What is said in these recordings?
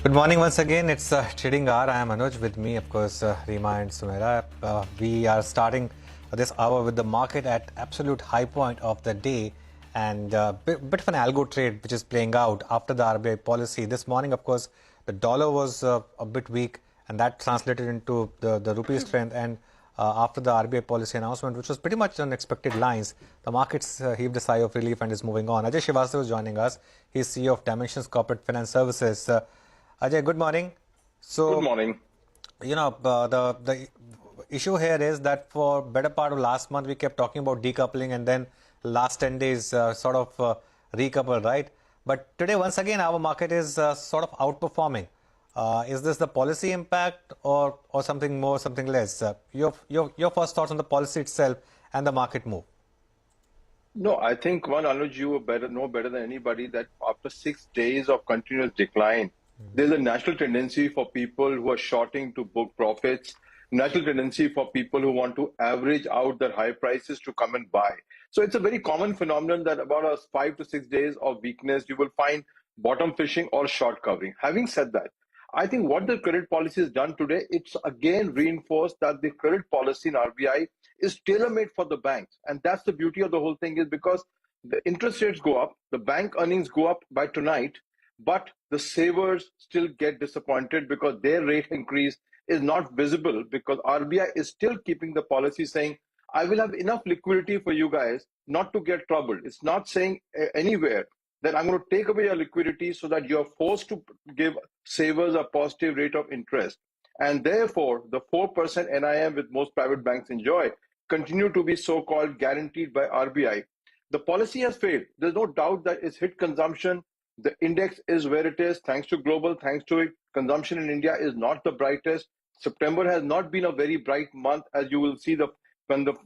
Good morning once again. It's Trading Hour. I am Anuj. With me, of course, Reema and Sumera. We are starting this hour with the market at absolute high point of the day and bit of an algo trade which is playing out after the RBI policy. This morning, of course, the dollar was a bit weak and that translated into the rupee strength. And after the RBI policy announcement, which was pretty much on expected lines, the markets heaved a sigh of relief and is moving on. Ajay Srivastava is joining us. He's CEO of Dimensions Corporate Finance Services. Ajay, good morning. Good So, morning. the issue here is that for better part of last month we kept talking about decoupling, and then last 10 days recoupled, right? But today once again our market is sort of outperforming. Is this the policy impact or something more, something less? Your first thoughts on the policy itself and the market move. No, I think one, Anuj, you know better than anybody that after 6 days of continuous decline, there's a natural tendency for people who are shorting to book profits, natural tendency for people who want to average out their high prices to come and buy. So it's a very common phenomenon that about 5 to 6 days of weakness, you will find bottom fishing or short covering. Having said that, I think what the credit policy has done today, it's again reinforced that the credit policy in RBI is tailor-made for the banks. And that's the beauty of the whole thing, is because the interest rates go up, the bank earnings go up by tonight, but the savers still get disappointed because their rate increase is not visible, because RBI is still keeping the policy saying, I will have enough liquidity for you guys not to get troubled. It's not saying anywhere that I'm going to take away your liquidity so that you're forced to give savers a positive rate of interest. And therefore, the 4% NIM which most private banks enjoy continue to be so-called guaranteed by RBI. The policy has failed. There's no doubt that it's hit consumption. The index is where it is, thanks to global, thanks to it. Consumption in India is not the brightest. September has not been a very bright month, as you will see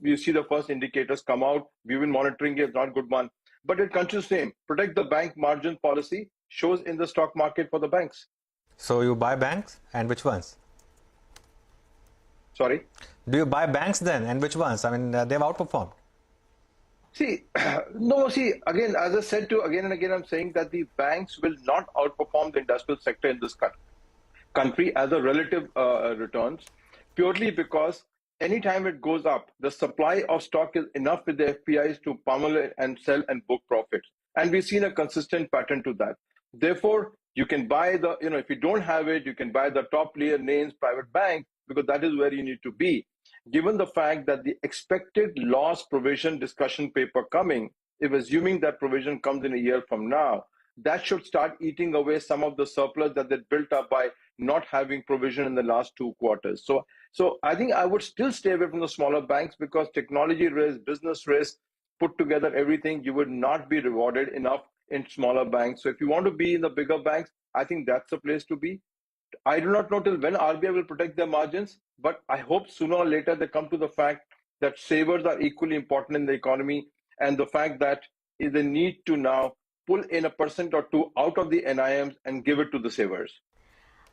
you see the first indicators come out. We've been monitoring it, not good one. But it continues the same. Protect the bank margin policy shows in the stock market for the banks. So you buy banks, and which ones? Sorry? Do you buy banks then, and which ones? I mean, they've outperformed. See, no, see, again, as I said to again and again, I'm saying that the banks will not outperform the industrial sector in this country as a relative returns, purely because anytime it goes up, the supply of stock is enough with the FPIs to pummel it and sell and book profits. And we've seen a consistent pattern to that. Therefore, you can buy if you don't have it, you can buy the top layer names, private bank, because that is where you need to be. Given the fact that the expected loss provision discussion paper coming, if assuming that provision comes in a year from now, that should start eating away some of the surplus that they built up by not having provision in the last 2 quarters. So I think I would still stay away from the smaller banks, because technology risk, business risk, put together everything, you would not be rewarded enough in smaller banks. So if you want to be in the bigger banks, I think that's the place to be. I do not know till when RBI will protect their margins, but I hope sooner or later they come to the fact that savers are equally important in the economy, and the fact that they need to now pull in a percent or two out of the NIMs and give it to the savers.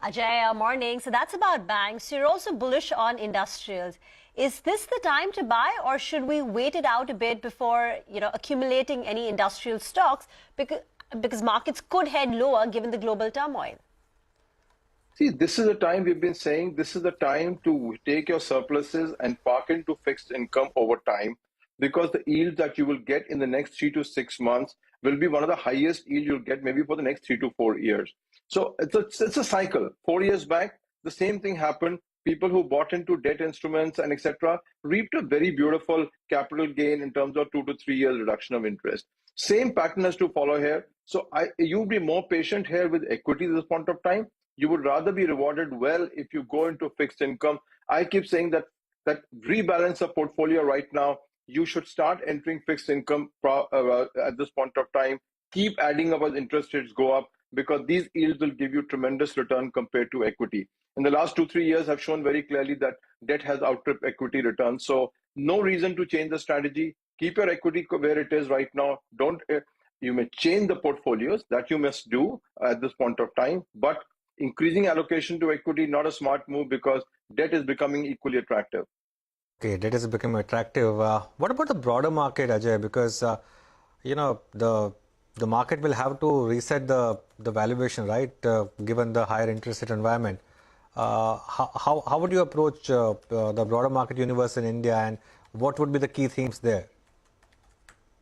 Ajay, morning. So that's about banks. You're also bullish on industrials. Is this the time to buy, or should we wait it out a bit before accumulating any industrial stocks, because markets could head lower given the global turmoil? See, this is the time we've been saying, this is the time to take your surpluses and park into fixed income over time, because the yield that you will get in the next 3 to 6 months will be one of the highest yield you'll get maybe for the next 3 to 4 years. So it's a cycle. 4 years back, the same thing happened. People who bought into debt instruments and etc. reaped a very beautiful capital gain in terms of 2 to 3 years reduction of interest. Same pattern has to follow here. So you'll be more patient here with equity at this point of time. You would rather be rewarded well if you go into fixed income. I keep saying that rebalance a portfolio right now. You should start entering fixed income at this point of time. Keep adding up as interest rates go up, because these yields will give you tremendous return compared to equity. In the last 2 3 years, have shown very clearly that debt has outstripped equity returns. So no reason to change the strategy. Keep your equity where it is right now. Don't You may change the portfolios, that you must do at this point of time, but increasing allocation to equity, not a smart move, because debt is becoming equally attractive. Okay, that is becoming attractive. What about the broader market, Ajay? Because the the market will have to reset the valuation, right? Given the higher interest rate environment. How would you approach the broader market universe in India, and what would be the key themes there?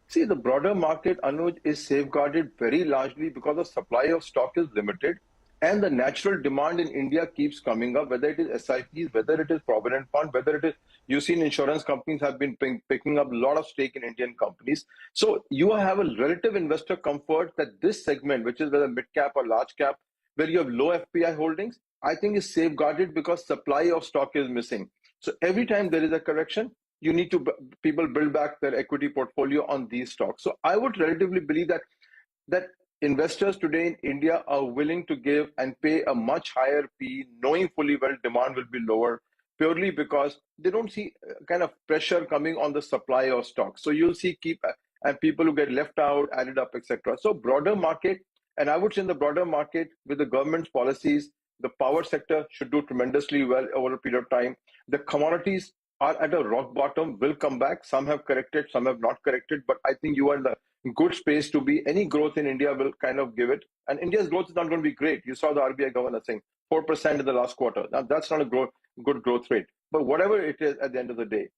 See, the broader market, Anuj, is safeguarded very largely because the supply of stock is limited and the natural demand in India keeps coming up, whether it is SIPs, whether it is Provident Fund, whether it is, you've seen insurance companies have been picking up a lot of stake in Indian companies. So you have a relative investor comfort that this segment, which is whether mid cap or large cap, where you have low FPI holdings, I think is safeguarded because supply of stock is missing. So every time there is a correction, you need to people build back their equity portfolio on these stocks. So I would relatively believe that investors today in India are willing to give and pay a much higher P, knowing fully well demand will be lower, purely because they don't see kind of pressure coming on the supply of stock. So you'll see and people who get left out, added up, etc. So broader market, and I would say in the broader market with the government's policies, the power sector should do tremendously well over a period of time. The commodities are at a rock bottom, will come back. Some have corrected, some have not corrected, but I think you are in the good space to be. Any growth in India will kind of give it. And India's growth is not going to be great. You saw the RBI governor saying 4% in the last quarter. Now, that's not a good growth rate. But whatever it is at the end of the day,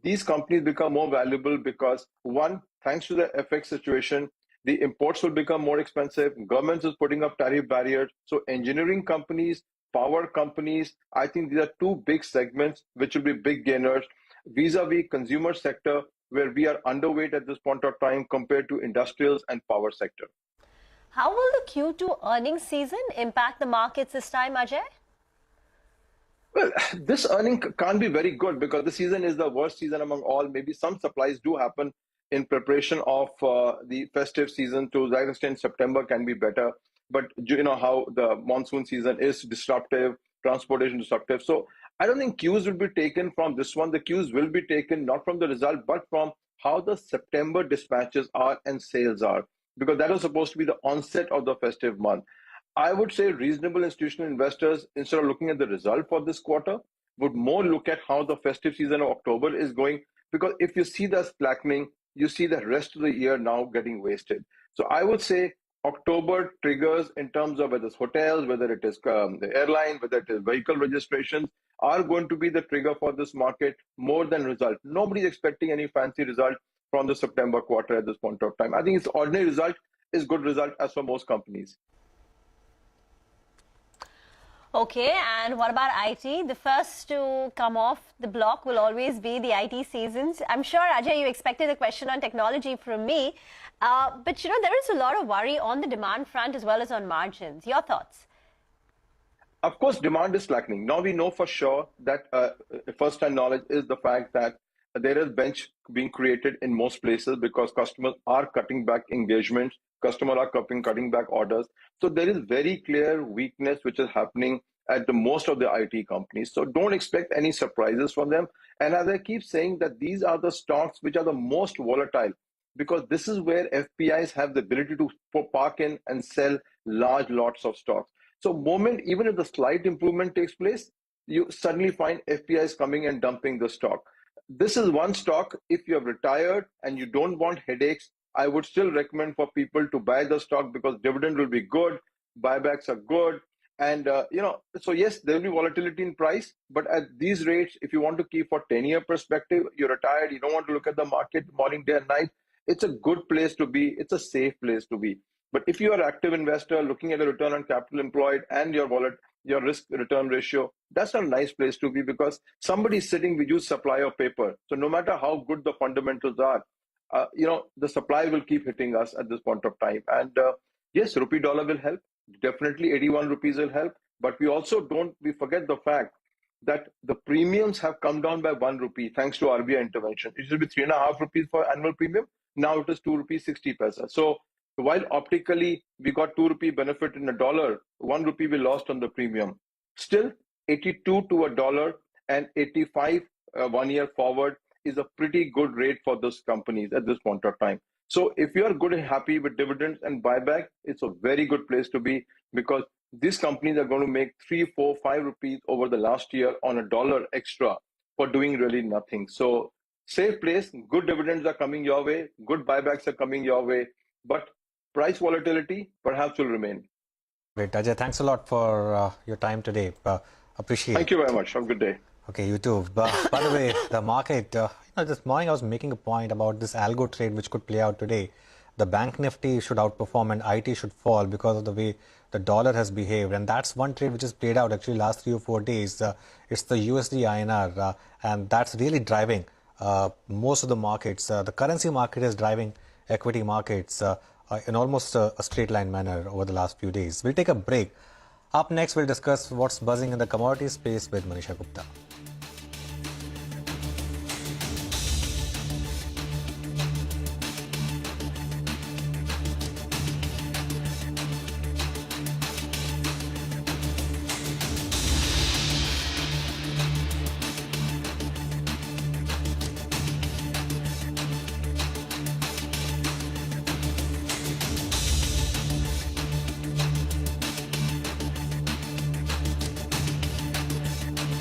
these companies become more valuable because, one, thanks to the FX situation, the imports will become more expensive. Governments is putting up tariff barriers. So engineering companies, power companies, I think these are two big segments which will be big gainers vis-a-vis consumer sector, where we are underweight at this point of time compared to industrials and power sector. How will the Q2 earnings season impact the markets this time, Ajay? Well, this earning can't be very good because the season is the worst season among all. Maybe some supplies do happen in preparation of the festive season. To that extent, September can be better. But you know how the monsoon season is disruptive, transportation disruptive. So I don't think cues will be taken from this one. The cues will be taken not from the result, but from how the September dispatches are and sales are, because that was supposed to be the onset of the festive month. I would say reasonable institutional investors, instead of looking at the result for this quarter, would more look at how the festive season of October is going, because if you see the slackening, you see the rest of the year now getting wasted. So I would say October triggers in terms of whether it's hotels, whether it is the airline, whether it is vehicle registrations, are going to be the trigger for this market more than result. Nobody's expecting any fancy result from the September quarter at this point of time. I think it's ordinary result is good result as for most companies. Okay, and what about IT? The first to come off the block will always be the IT seasons. I'm sure, Ajay, you expected a question on technology from me. But, you know, there is a lot of worry on the demand front as well as on margins. Your thoughts? Of course, demand is slackening. Now we know for sure that first-hand knowledge is the fact that there is bench being created in most places because customers are cutting back engagements, customers are cutting back orders. So there is very clear weakness which is happening at the most of the IT companies. So don't expect any surprises from them. And as I keep saying that these are the stocks which are the most volatile, because this is where FPIs have the ability to park in and sell large lots of stocks. So moment, even if the slight improvement takes place, you suddenly find FPIs coming and dumping the stock. This is one stock, if you have retired and you don't want headaches, I would still recommend for people to buy the stock because dividend will be good, buybacks are good. And, so yes, there will be volatility in price, but at these rates, if you want to keep for 10-year perspective, you're retired, you don't want to look at the market morning, day and night, it's a good place to be. It's a safe place to be. But if you are an active investor looking at the return on capital employed and your risk return ratio, that's a nice place to be because somebody's sitting with you supply of paper. So no matter how good the fundamentals are, the supply will keep hitting us at this point of time. And yes, rupee dollar will help. Definitely 81 rupees will help. But we forget the fact that the premiums have come down by 1 rupee thanks to RBI intervention. It should be 3.5 rupees for annual premium. Now it is 2 rupees 60 paisa. So while optically we got 2 rupee benefit in a dollar, 1 rupee we lost on the premium. Still 82 to a dollar and 85 1 year forward is a pretty good rate for those companies at this point of time. So if you are good and happy with dividends and buyback, it's a very good place to be because these companies are going to make 3, 4, 5 rupees over the last year on a dollar extra for doing really nothing. So safe place, good dividends are coming your way, good buybacks are coming your way, but price volatility perhaps will remain. Great. Ajay, thanks a lot for your time today. Appreciate it. Thank you very much. Have a good day. Okay, you too. By the way, the market, this morning I was making a point about this algo trade which could play out today. The bank nifty should outperform and IT should fall because of the way the dollar has behaved. And that's one trade which has played out actually last 3 or 4 days. It's the USD INR, and that's really driving most of the markets. The currency market is driving equity markets in almost a straight line manner over the last few days. We'll take a break. Up next, we'll discuss what's buzzing in the commodity space with Manisha Gupta.